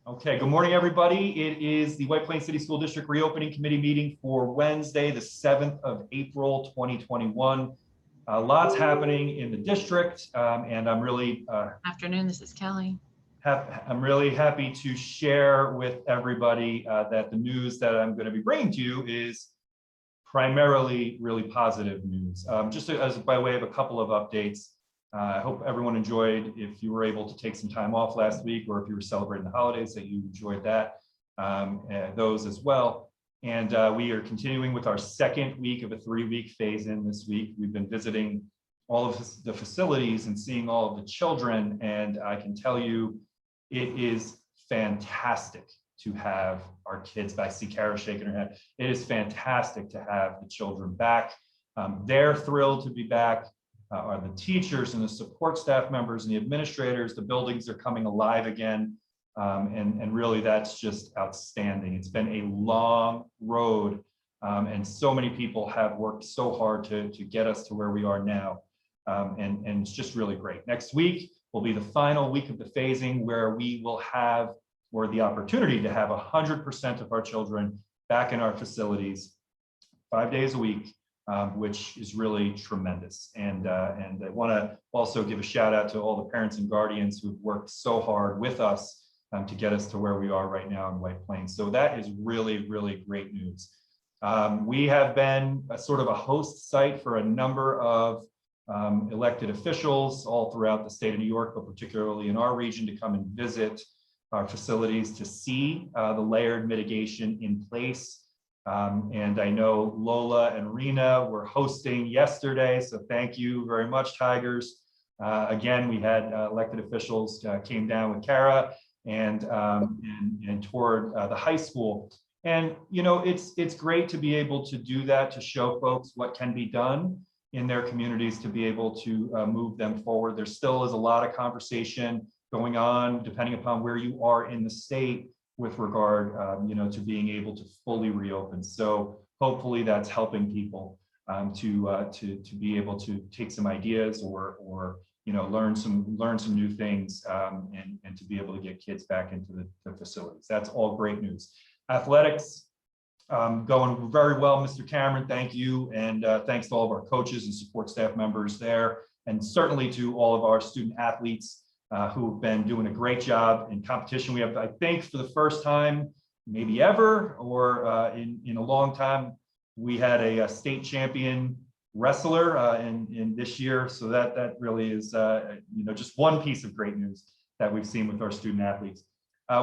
Okay, good morning, everybody. It is the White Plains City School District Reopening Committee meeting for Wednesday, the 7th of April, 2021. Lots happening in the district, and I'm really Afternoon, this is Kelly. I'm really happy to share with everybody that the news that I'm going to be bringing to you is primarily really positive news. Just as by way of a couple of updates. I hope everyone enjoyed, if you were able to take some time off last week, or if you were celebrating the holidays, that you enjoyed that, those as well. And we are continuing with our second week of a 3-week phase in this week. We've been visiting all of the facilities and seeing all of the children. And I can tell you, it is fantastic to have our kids back. I see Kara shaking her head. It is fantastic to have the children back. They're thrilled to be back. Are the teachers and the support staff members and the administrators. The buildings are coming alive again. And really that's just outstanding. It's been a long road, and so many people have worked so hard to get us to where we are now. And it's just really great. Next week will be the final week of the phasing, where we will have, or the opportunity to have, 100% of our children back in our facilities 5 days a week. Which is really tremendous. And I want to also give a shout out to all the parents and guardians who've worked so hard with us to get us to where we are right now in White Plains. So that is really, really great news. We have been a sort of a host site for a number of elected officials all throughout the state of New York, but particularly in our region, to come and visit our facilities to see the layered mitigation in place. And I know Lola and Rena were hosting yesterday, so thank you very much, Tigers. Again, we had elected officials came down with Kara and toured the high school. And you know, it's great to be able to do that, to show folks what can be done in their communities, to be able to move them forward. There still is a lot of conversation going on, depending upon where you are in the state, with regard, to being able to fully reopen. So hopefully that's helping people to be able to take some ideas or learn some new things, and to be able to get kids back into the facilities. That's all great news. Athletics going very well, Mr. Cameron. Thank you, and thanks to all of our coaches and support staff members there, and certainly to all of our student athletes who've been doing a great job in competition. We have, I think, for the first time, maybe ever, or in a long time, we had a state champion wrestler in this year. So that really is, just one piece of great news that we've seen with our student athletes.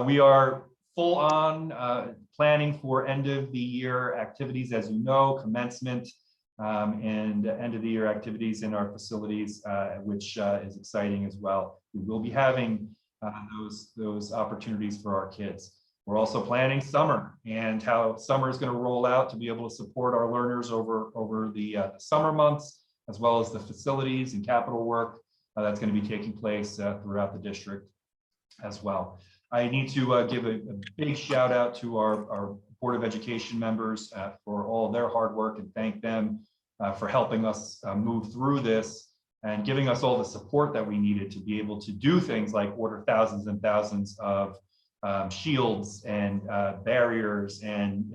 We are full on planning for end of the year activities, as you know, commencement and end of the year activities in our facilities, which is exciting as well. We will be having those opportunities for our kids. We're also planning summer and how summer is going to roll out to be able to support our learners over the summer months, as well as the facilities and capital work that's going to be taking place throughout the district as well. I need to give a big shout out to our Board of Education members for all their hard work, and thank them for helping us move through this and giving us all the support that we needed to be able to do things like order thousands and thousands of shields and barriers and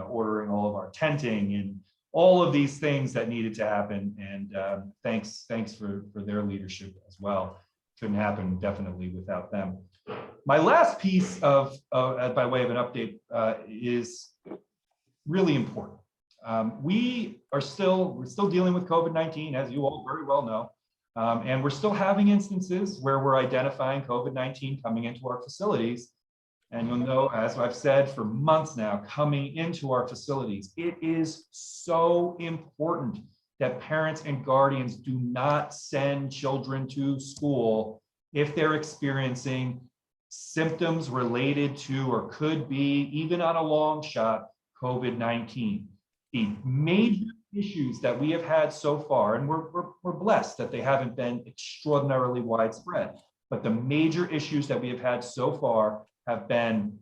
ordering all of our tenting and all of these things that needed to happen. And thanks for their leadership as well. Couldn't happen definitely without them. My last piece of by way of an update is really important. We're still dealing with COVID-19, as you all very well know, and we're still having instances where we're identifying COVID-19 coming into our facilities. And you'll know, as I've said for months now, coming into our facilities, it is so important that parents and guardians do not send children to school if they're experiencing symptoms related to, or could be, even on a long shot, COVID-19. The major issues that we have had so far, and we're blessed that they haven't been extraordinarily widespread, but the major issues that we have had so far have been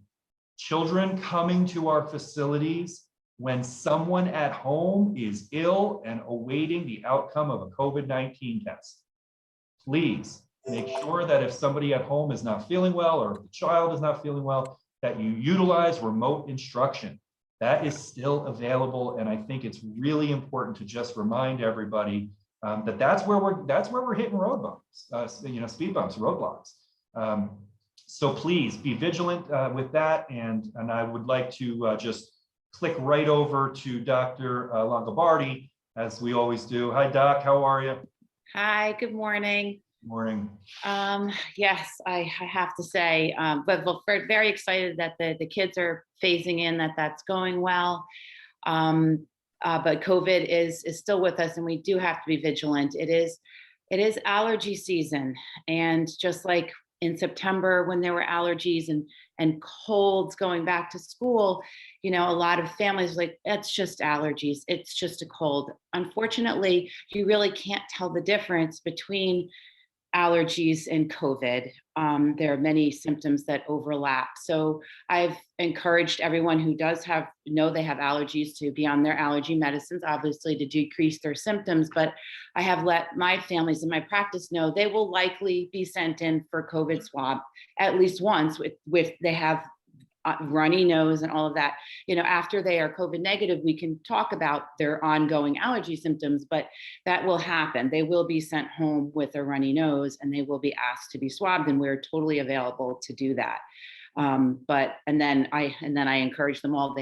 children coming to our facilities when someone at home is ill and awaiting the outcome of a COVID-19 test. Please, make sure that if somebody at home is not feeling well, or if the child is not feeling well, that you utilize remote instruction. That is still available, and I think it's really important to just remind everybody that's where we're hitting road bumps, speed bumps, roadblocks. So please be vigilant with that, and I would like to just click right over to Dr. Longobardi, as we always do. Hi, Doc. How are you? Hi. Good morning. Morning. Yes, I have to say, but we're very excited that the kids are phasing in, that's going well. But COVID is still with us, and we do have to be vigilant. It is allergy season, and just like in September when there were allergies and colds going back to school, a lot of families were like, that's just allergies. It's just a cold. Unfortunately, you really can't tell the difference between allergies and COVID. There are many symptoms that overlap. So I've encouraged everyone who does know they have allergies to be on their allergy medicines, obviously to decrease their symptoms. But I have let my families in my practice know they will likely be sent in for COVID swab at least once if they have runny nose and all of that. After they are COVID negative, we can talk about their ongoing allergy symptoms, but that will happen. They will be sent home with a runny nose, and they will be asked to be swabbed, and we're totally available to do that. And then I encourage them all.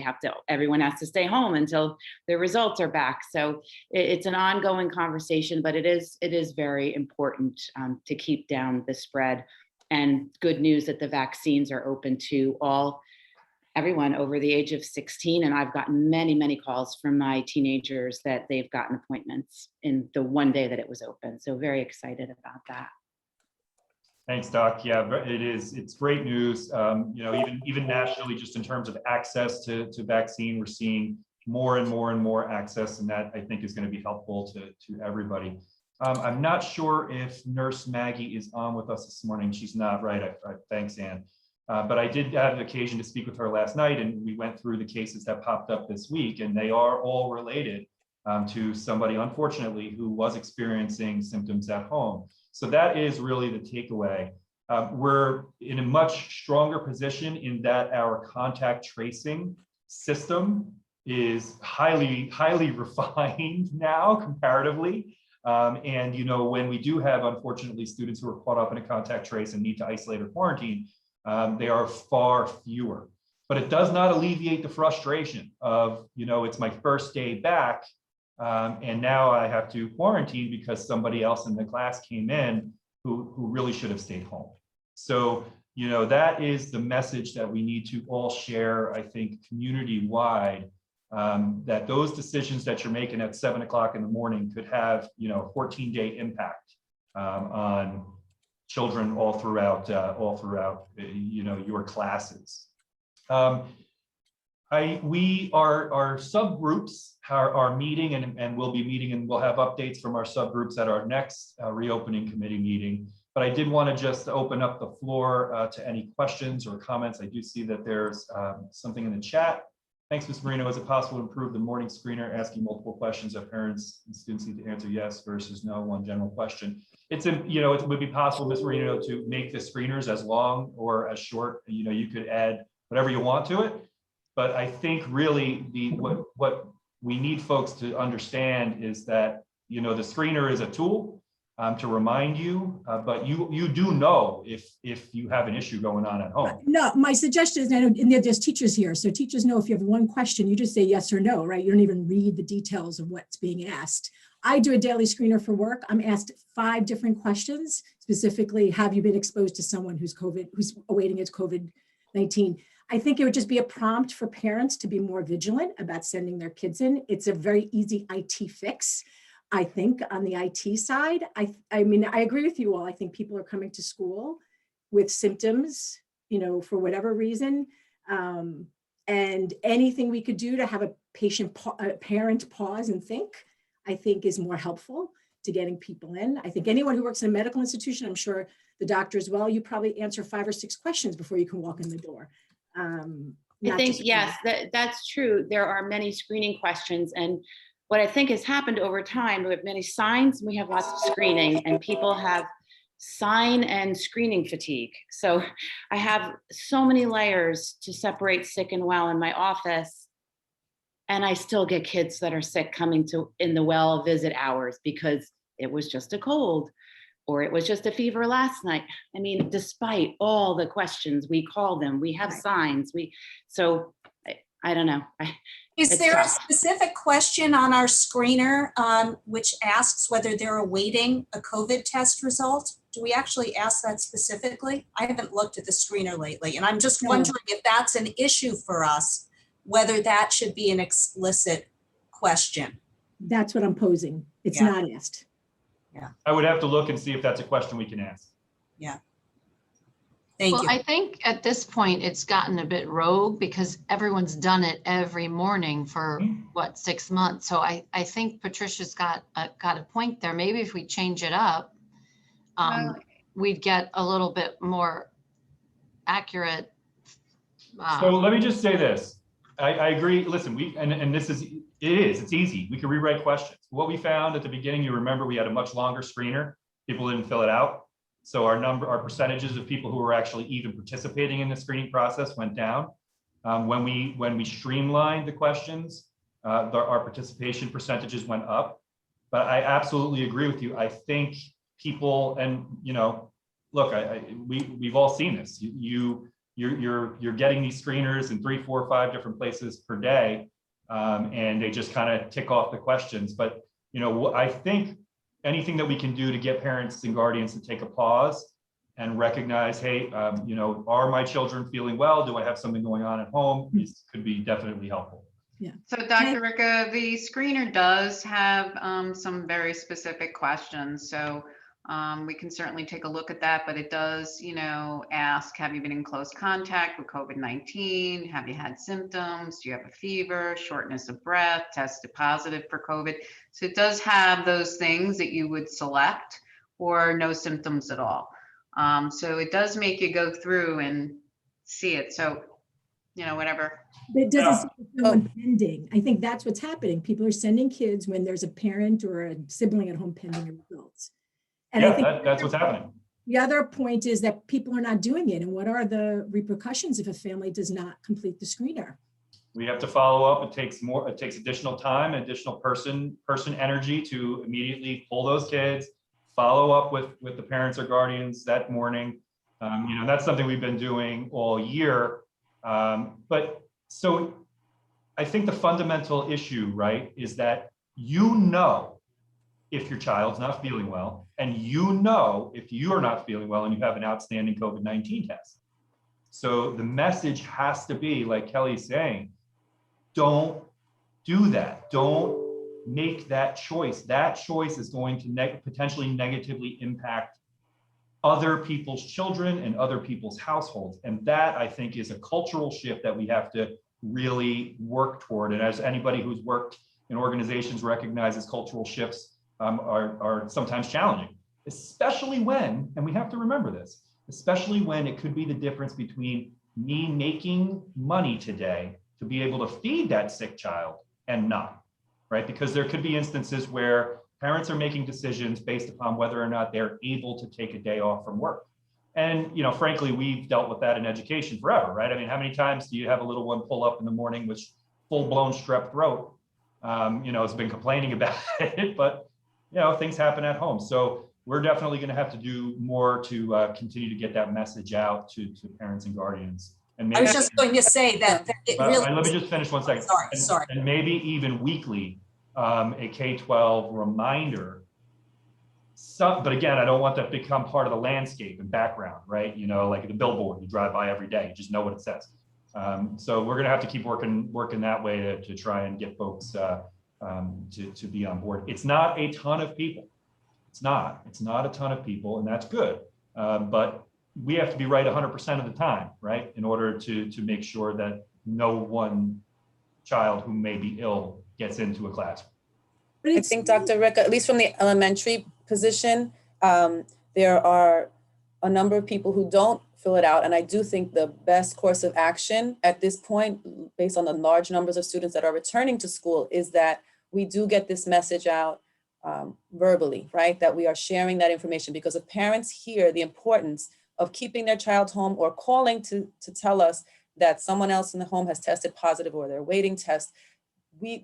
Everyone has to stay home until their results are back. So it's an ongoing conversation, but it is very important to keep down the spread. And good news that the vaccines are open to everyone over the age of 16. And I've gotten many, many calls from my teenagers that they've gotten appointments in the one day that it was open. So very excited about that. Thanks, Doc. Yeah, it's great news. Even nationally, just in terms of access to vaccine, we're seeing more and more and more access, and that I think is going to be helpful to everybody. I'm not sure if Nurse Maggie is on with us this morning. She's not, right? Thanks, Ann. But I did have an occasion to speak with her last night, and we went through the cases that popped up this week, and they are all related to somebody, unfortunately, who was experiencing symptoms at home. So that is really the takeaway. We're in a much stronger position in that our contact tracing system is highly, highly refined now comparatively. And when we do have, unfortunately, students who are caught up in a contact trace and need to isolate or quarantine, they are far fewer. But it does not alleviate the frustration of, it's my first day back, and now I have to quarantine because somebody else in the class came in who really should have stayed home. So, that is the message that we need to all share, I think, community-wide, that those decisions that you're making at 7 o'clock in the morning could have, a 14-day impact on children all throughout your classes. Our subgroups are meeting and will be meeting, and we'll have updates from our subgroups at our next reopening committee meeting. But I did want to just open up the floor to any questions or comments. I do see that there's something in the chat. Thanks, Ms. Marino. Is it possible to improve the morning screener, asking multiple questions that parents and students need to answer yes versus no, one general question? It would be possible, Ms. Marino, to make the screeners as long or as short. You could add whatever you want to it. But I think really what we need folks to understand is that, the screener is a tool to remind you, but you do know if you have an issue going on at home. No, my suggestion is, and there's teachers here, so teachers know if you have one question, you just say yes or no, right? You don't even read the details of what's being asked. I do a daily screener for work. I'm asked 5 different questions, specifically, have you been exposed to someone who's awaiting its COVID-19? I think it would just be a prompt for parents to be more vigilant about sending their kids in. It's a very easy IT fix. I think on the IT side, I mean, I agree with you all. I think people are coming to school with symptoms, for whatever reason. And anything we could do to have a parent pause and think, I think is more helpful to getting people in. I think anyone who works in a medical institution, I'm sure the doctor as well, you probably answer 5 or 6 questions before you can walk in the door. I think, yes, that's true. There are many screening questions. And what I think has happened over time, we have many signs, we have lots of screening, and people have sign and screening fatigue. So I have so many layers to separate sick and well in my office. And I still get kids that are sick coming to in the well visit hours because it was just a cold or it was just a fever last night. I mean, despite all the questions, we call them, we have signs, so I don't know. Is It's there a tough. specific question on our screener which asks whether they're awaiting a COVID test result? Do we actually ask that specifically? I haven't looked at the screener lately, and I'm just wondering if that's an issue for us, whether that should be an explicit question. That's what I'm posing. It's Yeah. not asked. I would have to look and see if that's a question we can ask. Thank Well, you. I think at this point, it's gotten a bit rogue because everyone's done it every morning for, what, 6 months? So I think Patricia's got a point there. Maybe if we change it up, we'd get a little bit more accurate. So let me just say this. I agree. Listen, it's easy. We can rewrite questions. What we found at the beginning, you remember we had a much longer screener. People didn't fill it out. So our percentages of people who were actually even participating in the screening process went down. When we streamlined the questions, our participation percentages went up. But I absolutely agree with you. I think people, and look, we've all seen this. You're getting these screeners in 3, 4, 5 different places per day, and they just kind of tick off the questions. But I think anything that we can do to get parents and guardians to take a pause and recognize, hey, are my children feeling well? Do I have something going on at home? This could be definitely helpful. Yeah. So Dr. Ricca, the screener does have some very specific questions. So we can certainly take a look at that, but it does, ask, have you been in close contact with COVID-19? Have you had symptoms? Do you have a fever, shortness of breath, tested positive for COVID? So it does have those things that you would select, or no symptoms at all. So it does make you go through and see it. So, whatever. But it doesn't say someone pending. I think that's what's happening. People are sending kids when there's a parent or a sibling at home pending results. And I think that's what's happening. the other point is that people are not doing it. And what are the repercussions if a family does not complete the screener? We have to follow up. It takes additional time, additional person energy to immediately pull those kids, follow up with the parents or guardians that morning. That's something we've been doing all year. But so I think the fundamental issue, right, is that if your child's not feeling well, and if you're not feeling well and you have an outstanding COVID-19 test. So the message has to be, like Kelly's saying, don't do that. Don't make that choice. That choice is going to potentially negatively impact other people's children and other people's households. And that, I think, is a cultural shift that we have to really work toward. And as anybody who's worked in organizations recognizes, cultural shifts are sometimes challenging, especially when, and we have to remember this, especially when it could be the difference between me making money today to be able to feed that sick child and not, right? Because there could be instances where parents are making decisions based upon whether or not they're able to take a day off from work. And, frankly, we've dealt with that in education forever, right? I mean, how many times do you have a little one pull up in the morning with full-blown strep throat? Has been complaining about it, but, things happen at home. So we're definitely going to have to do more to continue to get that message out to parents and guardians. And maybe, I was just going to say that it really. let me just finish one second. Sorry. And maybe even weekly, a K-12 reminder. But again, I don't want that to become part of the landscape and background, right? Like the billboard you drive by every day, you just know what it says. So we're going to have to keep working that way to try and get folks to be on board. It's not a ton of people. It's not a ton of people, and that's good. But we have to be right 100% of the time, right? In order to make sure that no one child who may be ill gets into a classroom. I think, Dr. Ricca, at least from the elementary position, there are a number of people who don't fill it out. And I do think the best course of action at this point, based on the large numbers of students that are returning to school, is that we do get this message out verbally, right? That we are sharing that information, because if parents hear the importance of keeping their child home or calling to tell us that someone else in the home has tested positive or they're waiting test,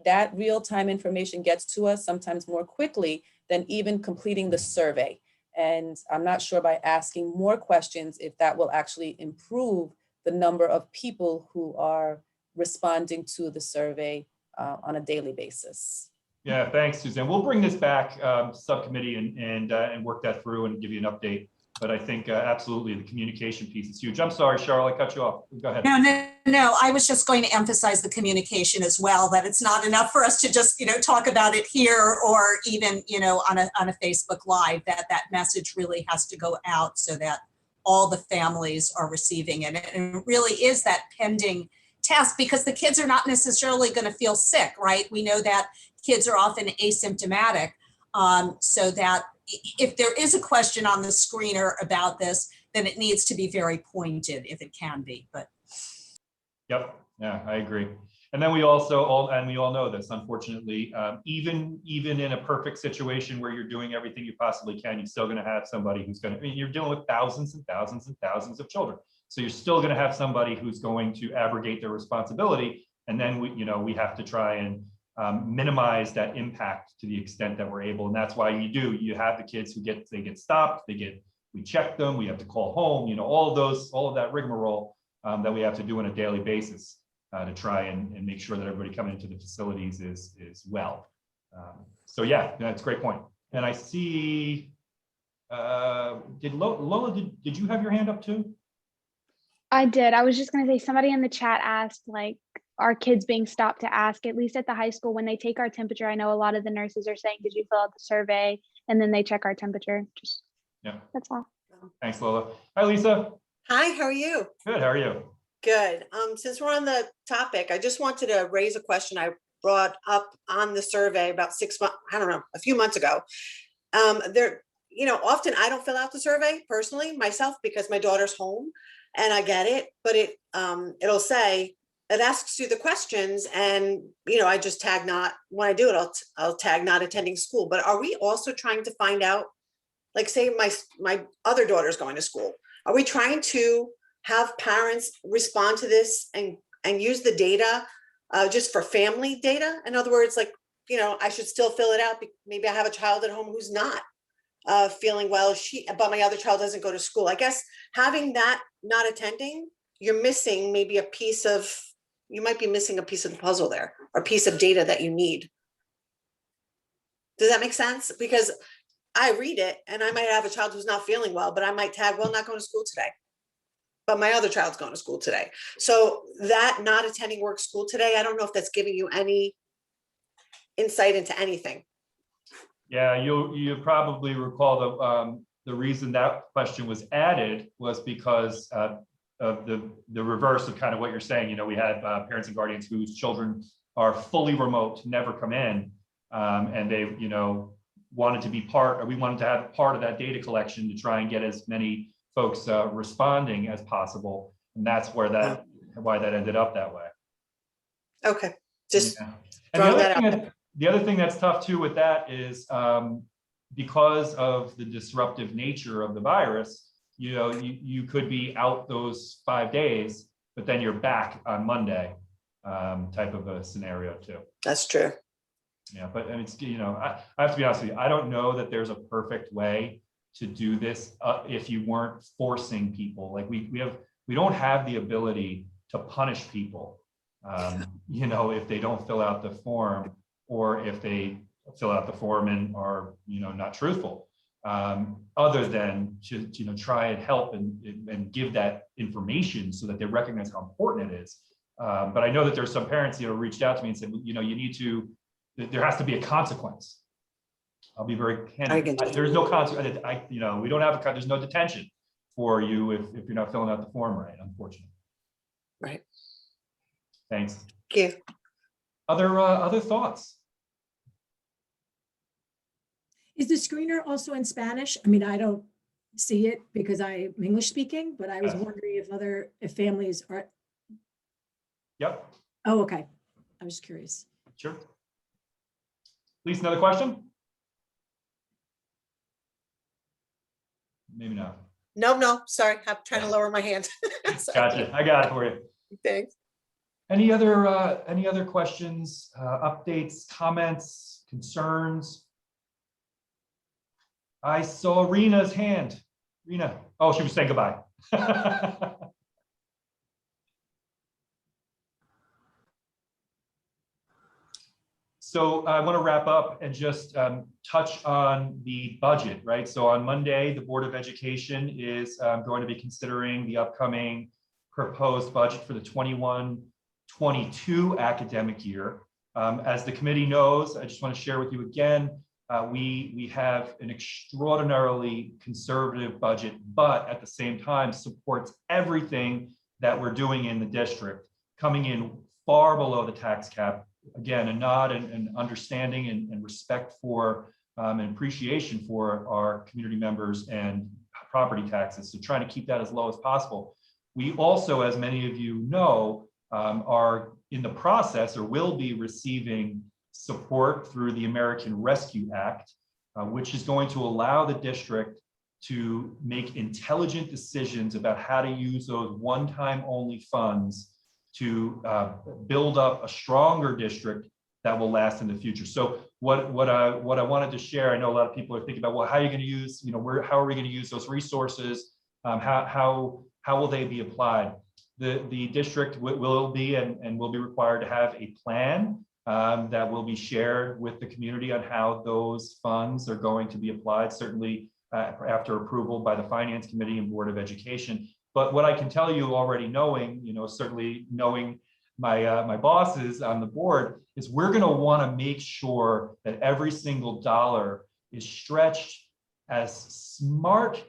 that real-time information gets to us sometimes more quickly than even completing the survey. And I'm not sure by asking more questions if that will actually improve the number of people who are responding to the survey on a daily basis. Yeah, thanks, Suzanne. We'll bring this back subcommittee and work that through and give you an update. But I think absolutely the communication piece is huge. I'm sorry, Cheryl, I cut you off. Go ahead. No, I was just going to emphasize the communication as well, that it's not enough for us to just, talk about it here or even, on a Facebook Live, that message really has to go out so that all the families are receiving it. And it really is that pending test, because the kids are not necessarily going to feel sick, right? We know that kids are often asymptomatic, so that if there is a question on the screener about this, then it needs to be very pointed if it can be. But yep, yeah, I agree. And then we also all know this, unfortunately, even in a perfect situation where you're doing everything you possibly can, you're still going to have somebody who's going to, you're dealing with thousands and thousands and thousands of children. So you're still going to have somebody who's going to abrogate their responsibility. And then we have to try and minimize that impact to the extent that we're able. And that's why you have the kids who get stopped, we check them, we have to call home, all of that rigmarole that we have to do on a daily basis to try and make sure that everybody coming into the facilities is well. So yeah, that's a great point. And I see, Lola, did you have your hand up too? I did. I was just going to say, somebody in the chat asked, like, are kids being stopped to ask, at least at the high school, when they take our temperature? I know a lot of the nurses are saying, did you fill out the survey? And then they check our temperature. Just, yeah, that's all. Thanks, Lola. Hi, Lisa. Hi, how are you? Good, how are you? Good. Since we're on the topic, I just wanted to raise a question I brought up on the survey about 6 months, I don't know, a few months ago. Often I don't fill out the survey personally myself because my daughter's home and I get it, but it'll say, it asks you the questions and, I just tag not, when I do it, I'll tag not attending school. But are we also trying to find out, like say my other daughter's going to school, are we trying to have parents respond to this and use the data just for family data? In other words, like, I should still fill it out. Maybe I have a child at home who's not feeling well, but my other child doesn't go to school. I guess having that not attending, you're missing maybe you might be missing a piece of the puzzle there, or a piece of data that you need. Does that make sense? Because I read it and I might have a child who's not feeling well, but I might tag, well, not going to school today, but my other child's going to school today. So that not attending work school today, I don't know if that's giving you any insight into anything. Yeah, you probably recall the reason that question was added was because of the reverse of kind of what you're saying. We had parents and guardians whose children are fully remote, never come in, and they wanted to be we wanted to have part of that data collection to try and get as many folks responding as possible, and that's why that ended up that way. Okay, just throwing that out. The other thing that's tough too with that is because of the disruptive nature of the virus, you could be out those 5 days, but then you're back on Monday, type of a scenario too. That's true. Yeah, but it's, I have to be honest with you, I don't know that there's a perfect way to do this if you weren't forcing people. Like we don't have the ability to punish people, if they don't fill out the form, or if they fill out the form and are, not truthful, other than to, try and help and give that information so that they recognize how important it is. But I know that there's some parents, reached out to me and said, there has to be a consequence. I'll be very candid. There's no consequence. We don't have there's no detention for you if you're not filling out the form right, unfortunately. Right. Thanks. Thank you. Other thoughts? Is the screener also in Spanish? I mean, I don't see it because I'm English speaking, but I was wondering if families are. Yep. Oh, okay. I was curious. Sure. Please, another question? Maybe not. No, sorry, I'm trying to lower my hand. Sorry. Gotcha. I got it for you. Thanks. Any other questions, updates, comments, concerns? I saw Rena's hand. Rena. Oh, she was saying goodbye. So I want to wrap up and just touch on the budget, right? So on Monday, the Board of Education is going to be considering the upcoming proposed budget for the 21-22 academic year. As the committee knows, I just want to share with you again, we have an extraordinarily conservative budget, but at the same time supports everything that we're doing in the district, coming in far below the tax cap. Again, a nod and understanding and respect for and appreciation for our community members and property taxes. So trying to keep that as low as possible. We also, as many of you know, are in the process or will be receiving support through the American Rescue Act, which is going to allow the district to make intelligent decisions about how to use those one-time only funds to build up a stronger district that will last in the future. So what I wanted to share, I know a lot of people are thinking about, well, how are you going to use, how are we going to use those resources? How will they be applied? The district will be and will be required to have a plan that will be shared with the community on how those funds are going to be applied, certainly after approval by the Finance Committee and Board of Education. But what I can tell you already knowing, certainly knowing my bosses on the board, is we're going to want to make sure that every single dollar is stretched as smart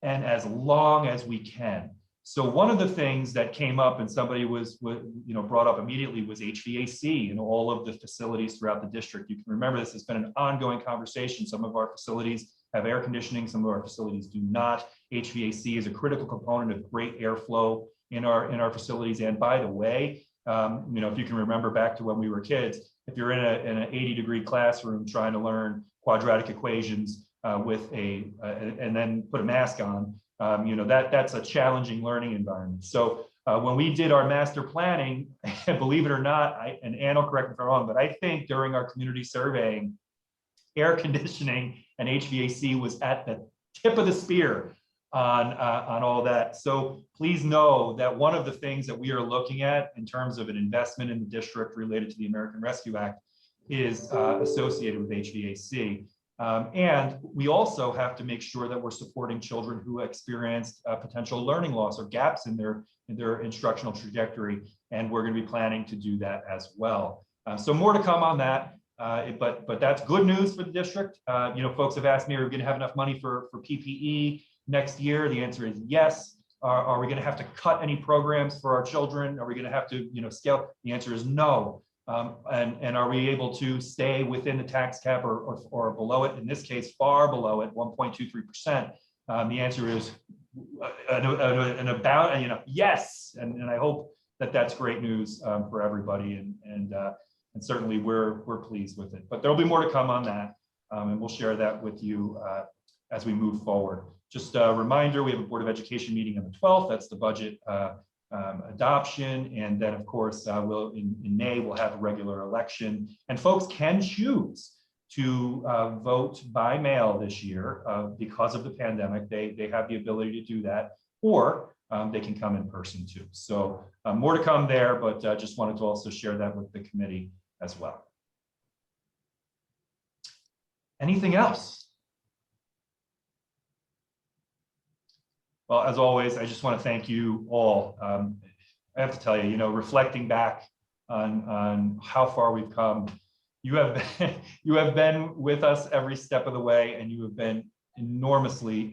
and as long as we can. So one of the things that came up and somebody was brought up immediately was HVAC and all of the facilities throughout the district. You can remember this has been an ongoing conversation. Some of our facilities have air conditioning, some of our facilities do not. HVAC is a critical component of great airflow in our facilities. And by the way, if you can remember back to when we were kids, if you're in an 80-degree classroom trying to learn quadratic equations and then put a mask on, that's a challenging learning environment. So when we did our master planning, believe it or not, and Ann will correct me if I'm wrong, but I think during our community surveying, air conditioning and HVAC was at the tip of the spear on all that. So please know that one of the things that we are looking at in terms of an investment in the district related to the American Rescue Act is associated with HVAC. And we also have to make sure that we're supporting children who experienced potential learning loss or gaps in their instructional trajectory. And we're going to be planning to do that as well. So more to come on that. But that's good news for the district. Folks have asked me, are we going to have enough money for PPE next year? The answer is yes. Are we going to have to cut any programs for our children? Are we going to have to scale? The answer is no. And are we able to stay within the tax cap or below it? In this case, far below it, 1.23%. The answer is yes. And I hope that that's great news for everybody. And certainly we're pleased with it. But there'll be more to come on that. And we'll share that with you as we move forward. Just a reminder, we have a Board of Education meeting on the 12th. That's the budget adoption. And then, of course, in May, we'll have a regular election. And folks can choose to vote by mail this year because of the pandemic. They have the ability to do that, or they can come in person too. So more to come there, but just wanted to also share that with the committee as well. Anything else? Well, as always, I just want to thank you all. I have to tell you, reflecting back on how far we've come, you have been with us every step of the way, and you have been enormously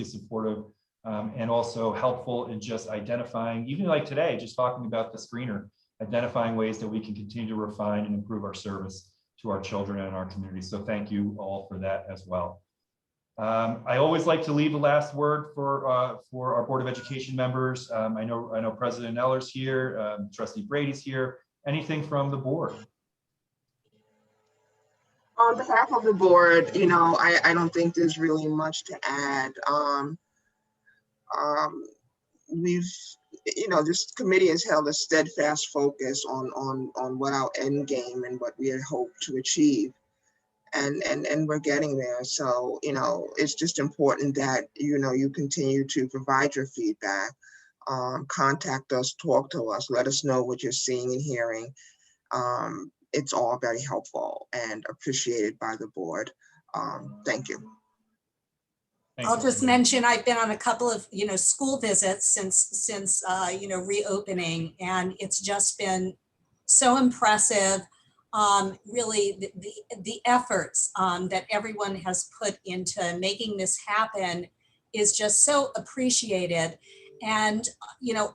supportive and also helpful in just identifying, even like today, just talking about the screener, identifying ways that we can continue to refine and improve our service to our children and our community. So thank you all for that as well. I always like to leave the last word for our Board of Education members. I know President Eller's here, Trustee Brady's here. Anything from the board? On behalf of the board, I don't think there's really much to add. we've, this committee has held a steadfast focus on what our end game and what we had hoped to achieve. And we're getting there. So, it's just important that, you continue to provide your feedback, contact us, talk to us, let us know what you're seeing and hearing. It's all very helpful and appreciated by the board. Thank you. Thank I'll you. just mention, I've been on a couple of, school visits since reopening, and it's just been so impressive. Really the efforts that everyone has put into making this happen is just so appreciated. And,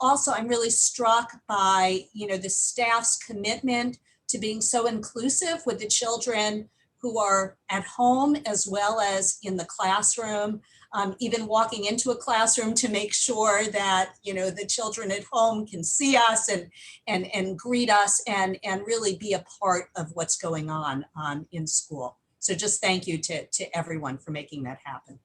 also I'm really struck by, the staff's commitment to being so inclusive with the children who are at home as well as in the classroom, even walking into a classroom to make sure that, the children at home can see us and greet us and really be a part of what's going on in school. So just thank you to everyone for making that happen.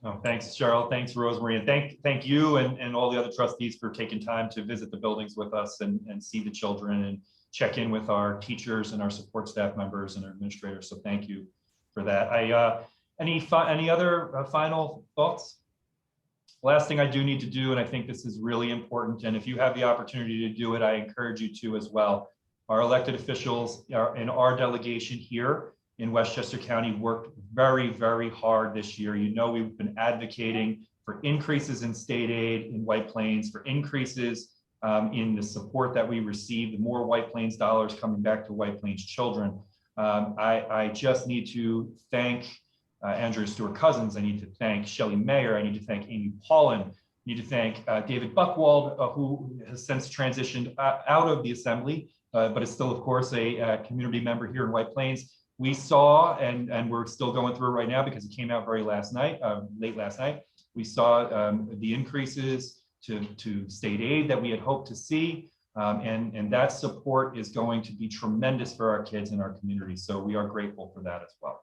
Oh, thanks, Cheryl. Thanks, Rosemary. And thank you and all the other trustees for taking time to visit the buildings with us and see the children and check in with our teachers and our support staff members and our administrators. So thank you for that. Any other final thoughts? Last thing I do need to do, and I think this is really important, and if you have the opportunity to do it, I encourage you to as well. Our elected officials in our delegation here in Westchester County worked very, very hard this year. We've been advocating for increases in state aid in White Plains, for increases in the support that we received, more White Plains dollars coming back to White Plains children. I just need to thank Andrea Stewart-Cousins. I need to thank Shelley Mayer. I need to thank Amy Paulin. I need to thank David Buchwald, who has since transitioned out of the assembly, but is still, of course, a community member here in White Plains. We saw, and we're still going through it right now because it came out late last night. We saw the increases to state aid that we had hoped to see. And that support is going to be tremendous for our kids in our community. So we are grateful for that as well.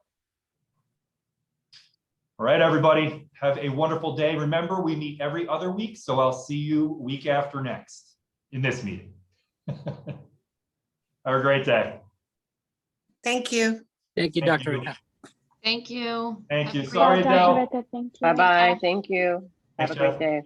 All right, everybody, have a wonderful day. Remember, we meet every other week, so I'll see you week after next in this meeting. Have a great day. Thank you. Thank you, Thank Dr. you. Ricca. Thank you. Thank Have you. a great Sorry, day. Dr. Adele. Ricca, thank you. Bye-bye. Thank you. Have Thanks, a great Jeff. day.